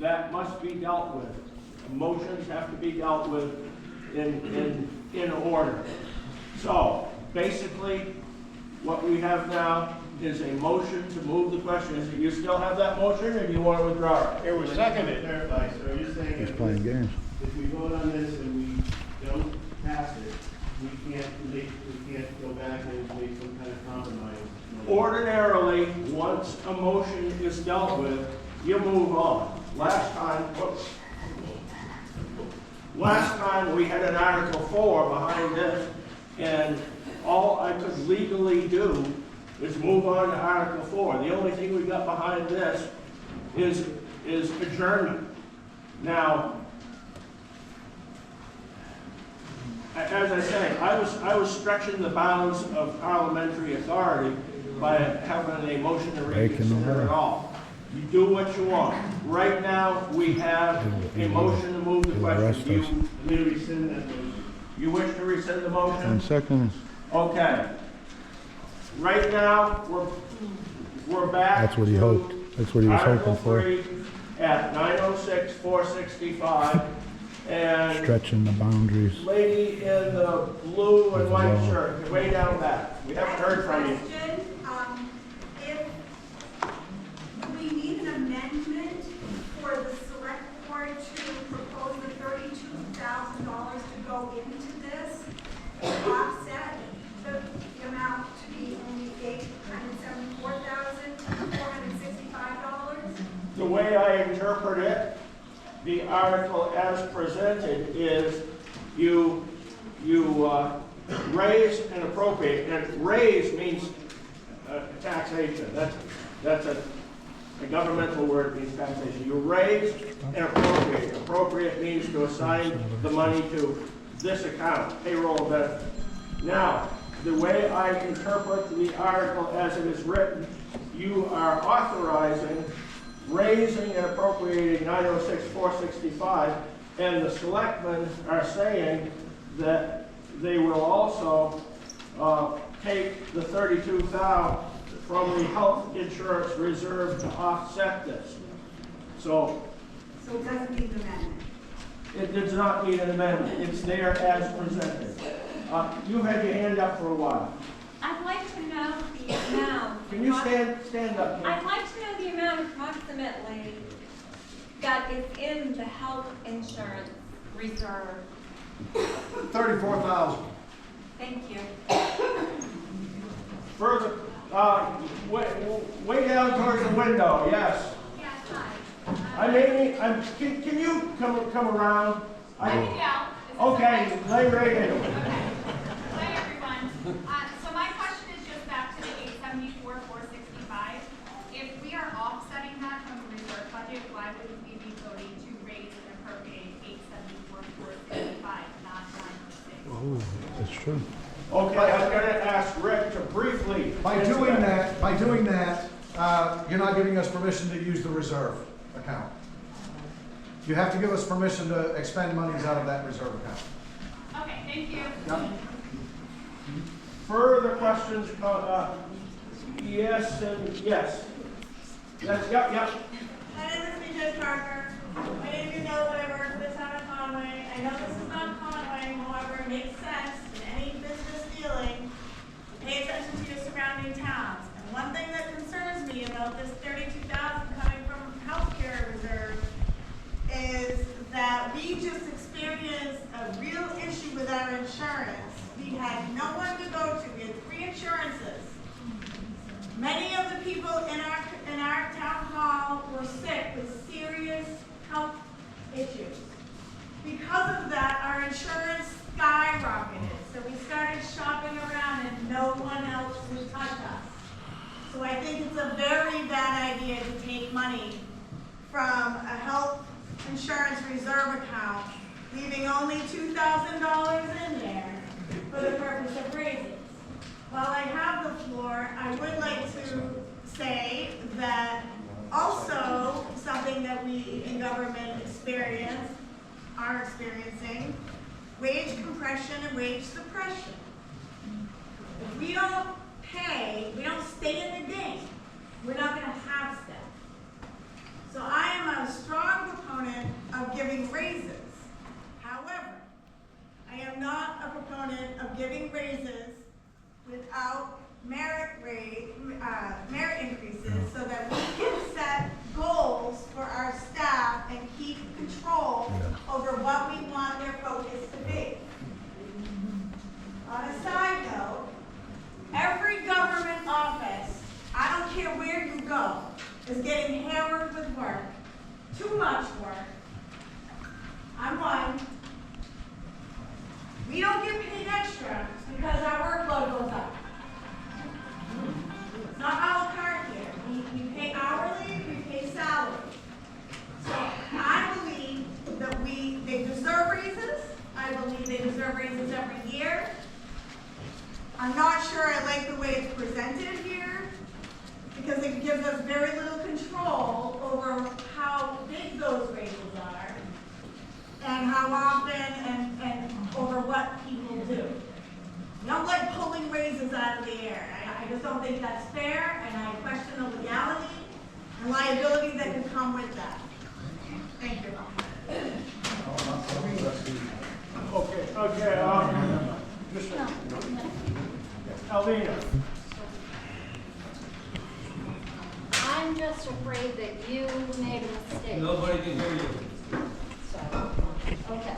that must be dealt with. Motions have to be dealt with in order. So basically, what we have now is a motion to move the question. Is it you still have that motion, or do you want to withdraw it? It was seconded. Clarify, so you're saying He's playing games. if we vote on this and we don't pass it, we can't go back and make some kind of compromise? Ordinarily, once a motion is dealt with, you move on. Last time we had an Article 4 behind this, and all I could legally do is move on to Article 4. The only thing we got behind this is adjournment. Now, as I say, I was stretching the bounds of parliamentary authority by having a motion to reconsider it all. You do what you want. Right now, we have a motion to move the question. We rescind that motion. You wish to rescind the 10 motion? seconds. Okay. Right now, we're back. That's what he to hoped. That's what he was Article hoping for. 3 at 906-465, and Stretching the boundaries. lady in the blue and white Wow. shirt, way down back. We haven't heard from you. Question, if we need an amendment for the select board to propose the $32,000 to go into this, offset the amount to be only $874,465? The way I interpret it, the article as presented is you raise and appropriate, and raise means taxation. That's a governmental word, means taxation. You raise and appropriate. Appropriate means to assign the money to this account, payroll benefit. Now, the way I interpret the article as it is written, you are authorizing raising and appropriating 906-465, and the selectmen are saying that they will also take the $32,000 from the health insurance reserve to offset this. So So it doesn't need an amendment. it does not need an amendment. It's there as presented. You've had your hand up for a while. I'd like to know the amount. Can you stand up? I'd like to know the amount approximately that is in the health insurance reserve. 34,000. Thank you. Further, way down towards the window, yes. Yes, hi. Can you come around? Yeah. Okay, lay right in. Hi, everyone. So my question is just back to the 874,465. If we are offsetting that from the reserve budget, why wouldn't we be voting to raise and appropriate 874,465, not 906? Oh, that's true. Okay, I'm gonna ask Rick to briefly. By doing that, you're not giving us permission to use the reserve account. You have to give us permission to expend monies out of that reserve account. Okay, thank you. Further questions? Yes and yes. Yes, yep. My name is BJ Parker. Many of you know that I work for the town of Conway. I know this is not Conway, however, it makes sense in any business dealing to pay attention to your surrounding towns. And one thing that concerns me about this $32,000 coming from healthcare reserve is that we just experienced a real issue with our insurance. We had no one to go to. We had 3 insurances. Many of the people in our town hall were sick with serious health issues. Because of that, our insurance skyrocketed. So we started shopping around and no one else would touch us. So I think it's a very bad idea to take money from a health insurance reserve account, leaving only $2,000 in there for the purpose of raises. While I have the floor, I would like to say that also something that we in government are experiencing, wage compression and wage suppression. If we don't pay, we don't stay in the game, we're not going to have staff. So I am a strong too much work. I'm one. We don't get paid extra because our workload goes up. It's not a la carte here. We pay hourly, we pay salary. So I believe that they deserve raises. I believe they deserve raises every year. I'm not sure I like the way it's presented here because it gives us very little control over how big those raises are and how often and over what people do. I don't like pulling raises out of the air. I just don't think that's fair, and I question the legality and liability that can come with that. Thank you. Okay, Mr. Alvina. I'm just afraid that you made a mistake. Nobody can hear you. So, okay.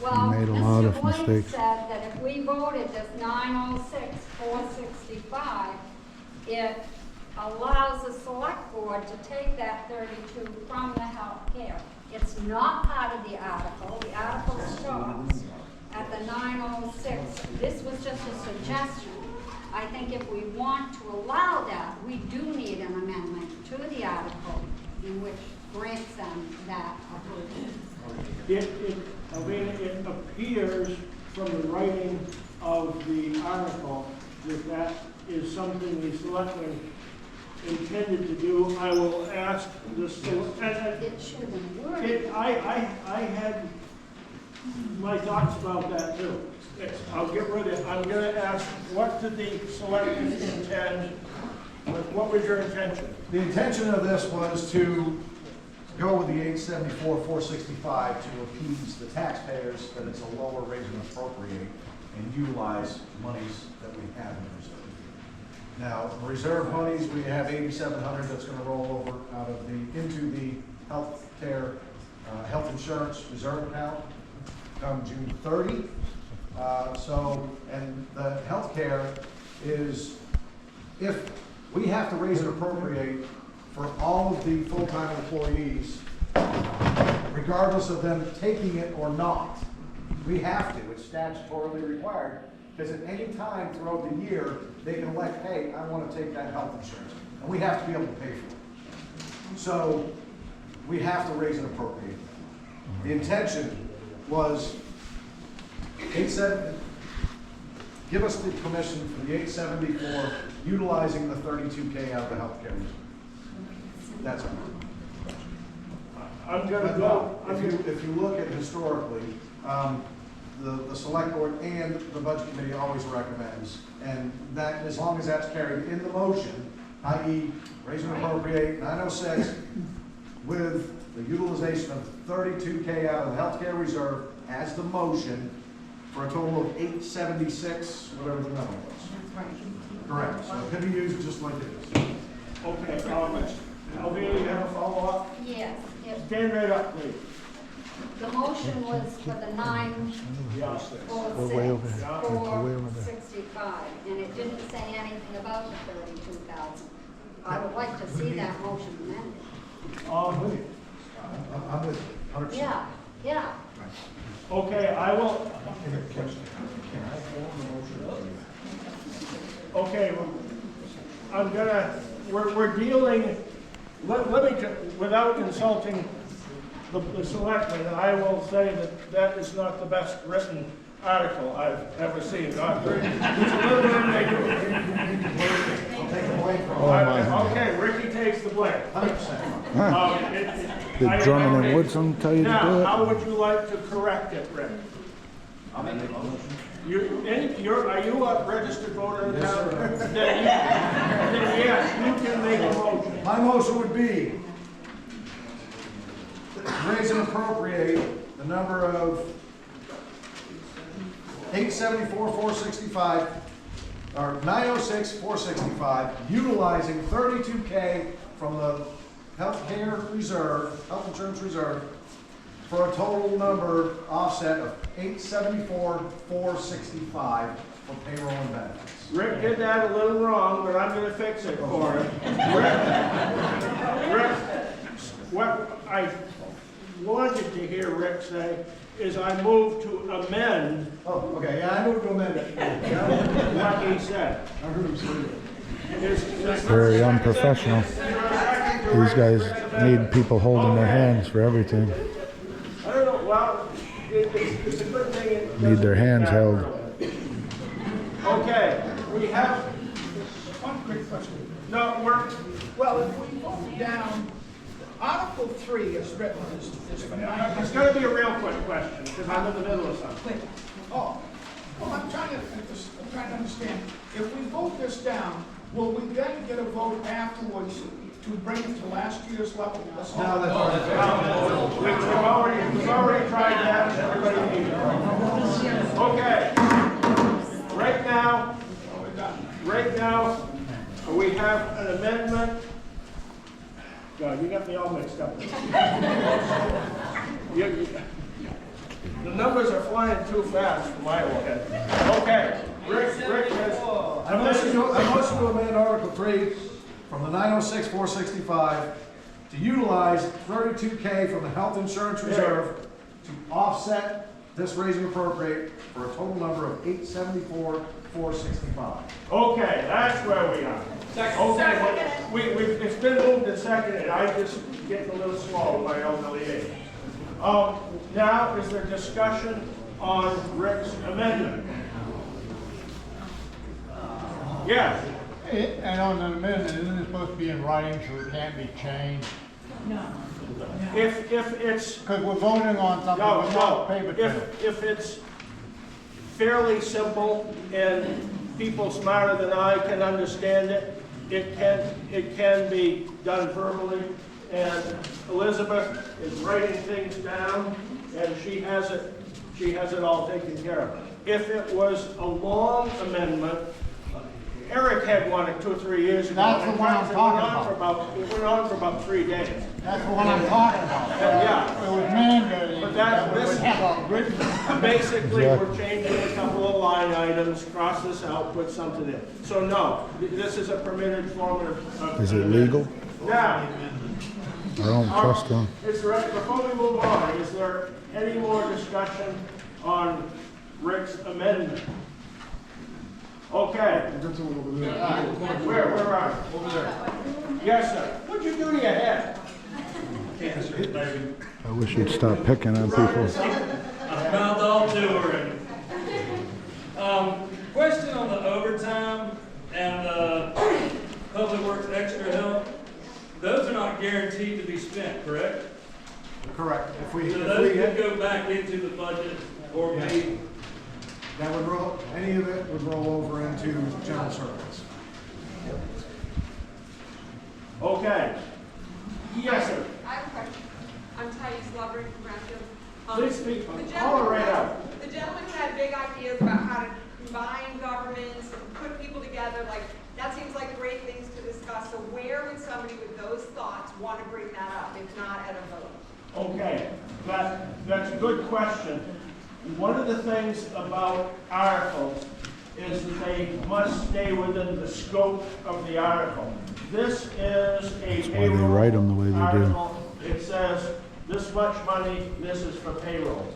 Well, made a lot of Mr. Blaine mistakes. said that if we voted this 906, 465, it allows the select board to take that 32 from the health care. It's not part of the article. The article stops at the 906. This was just a suggestion. I think if we want to allow that, we do need an amendment to the article in which grants them that approval. It appears from the writing of the article that that is something the selectmen intended to do. I will ask the It should have been worded. I had my thoughts about that too. I'll get rid of it. I'm gonna ask, what did the selectmen intend? What was your intention? The intention of this was to go with the 874, 465 to appease the taxpayers that it's a lower rate and appropriate and utilize monies that we have in reserve. Now, reserve monies, we have 8,700 that's going to roll over out of into the health care, health insurance reserve account come June 30. And the health care is, if we have to raise and appropriate for all of the full-time employees, regardless of them taking it or not. We have to, it's statutorily required, because at any time throughout the year, they can elect, hey, I want to take that health insurance, and we have to be able to pay for it. So, we have to raise and appropriate. The intention was, give us the permission for the 874, utilizing the 32K out of the health care reserve. That's all. I'm gonna go. If you look at historically, the select board and the budget committee always recommends, and that, as long as that's carried in the motion, i.e. raise and appropriate 906 with the utilization of 32K out of the healthcare reserve as the motion for a total of 876, whatever the number was. Correct, so it can be used just like it is. Okay, Alvina, you have a follow-up? Yes, Stand right up, please. the motion was for the 906, way over here. Way over there. 465, and it didn't say anything about the 32,000. I would like to see that motion amended. I'm with you. I'm with you, 100%. Yeah. Okay, I will. Okay, we're dealing, let me, without insulting the selectmen, I will say that is not the best written article I've ever seen. Not very, it's a little ambiguous. I'll take the blame for it. Okay, Ricky takes the blame. 100%. Did Drummond and Woodson tell you to do Now, it? how would you like to correct it, Rick? I'll make a motion. Are you a registered voter in town? Then yes, you can make a motion. My motion would be raise and appropriate the number of 874, 465, or 906, 465, utilizing 32K from the healthcare reserve, health insurance reserve, for a total number offset of 874, 465 for payroll and benefits. Rick did that a little wrong, but I'm gonna fix it for him. Rick, what I wanted to hear Rick say is I move to amend Oh, okay, yeah, I moved to amend it. what he said. I heard him say it. Very unprofessional. These guys need people holding their hands for everything. I don't know, well, it's a good thing. It Need their doesn't hands matter. held. Okay, we have, One quick question. no, we're, Well, if we vote down, Article 3 is written is for it's gonna be a real quick question, because I'm in the middle of something. Oh, well, I'm trying to understand. If we vote this down, will we then get a vote afterwards to bring it to last year's level? No, that's all right. We've already tried that, and everybody needs it. Okay. Right now, we have an amendment. God, you got me all mixed up. The numbers are flying too fast for my head. Okay, Rick has. I motion to amend Article 3 from the 906-465 to utilize 32K from the health insurance reserve to offset this raise and appropriate for a total number of $874,465. Okay, that's where we are. Okay, well, it's been moved and seconded, I just getting a little slow with my elderly age. Now, is there discussion on Rick's amendment? Yes, And on the amendment, isn't it supposed to be in writing so it can't be changed? if it's, Because we're voting on something no, without paper trail. if it's fairly simple and people smarter than I can understand it, it can be done verbally. And Elizabeth is writing things down, and she has it all taken care of. If it was a long amendment, Eric had one 2 or 3 years ago. That's the In one fact, I'm talking It went on for about 3 days. That's the one I'm talking about. Yeah. It was mandated But that we this- would have a written. Basically, we're changing a couple of line items, cross this out, put something in. So no, this is a permitted form of. Is it legal? Now, I don't trust them. before we move on, is there any more discussion on Rick's amendment? Okay. Where are you? Over there. Yes, sir. What'd you do to your head? I wish you'd stop picking on people. Mouth all to her. Question on the overtime and public works extra help. Those are not guaranteed to be spent, correct? Correct. So those could go back into the budget or be. That would roll, any of it would roll over into general service. Okay. Yes, sir. I have a question. I'm Thais Lovering from Brownfield. Please speak. Call it right out. The gentleman who had big ideas about how to combine governments and put people together, like, that seems like great things to discuss. So where would somebody with those thoughts want to bring that up, if not at a vote? Okay, that's a good question. One of the things about articles is that they must stay within the scope of the article. This is a why they write 'em the way they do. article. It says this much money, this is for payroll.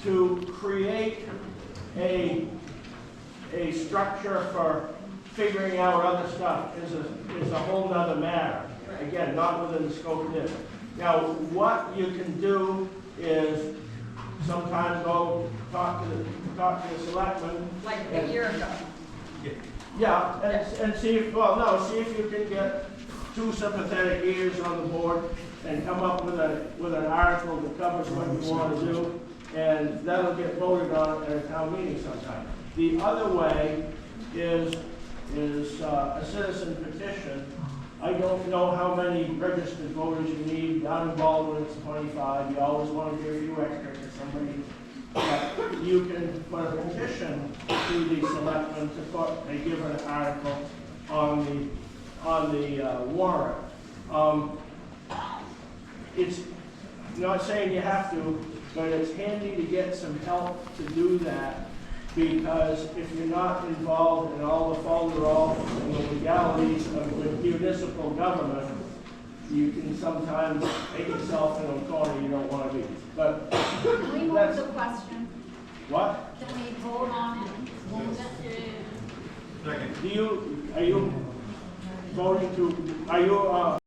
To create a structure for figuring out other stuff is a whole nother matter. Again, not within the scope of this. Now, what you can do is sometimes go talk to the selectmen. Like a year ago. Yeah, and see if, see if you can get 2 sympathetic ears on the board and come up with an article that covers what you want to do, and that'll get voted on at a town meeting sometime. The other way is a citizen petition. I don't know how many registered voters you need. Down in Baldwin, it's 25. You always want to give a few extra to somebody. But you can put a petition to the selectmen to put, they give an article on the warrant. It's not saying you have to, but it's handy to get some help to do that, because if you're not involved in all the folderol and the legalities of the municipal government, you can sometimes make yourself in a corner you don't want to be. But Can we move that's, the question? what? Can we vote on it? Are you voting to, are you,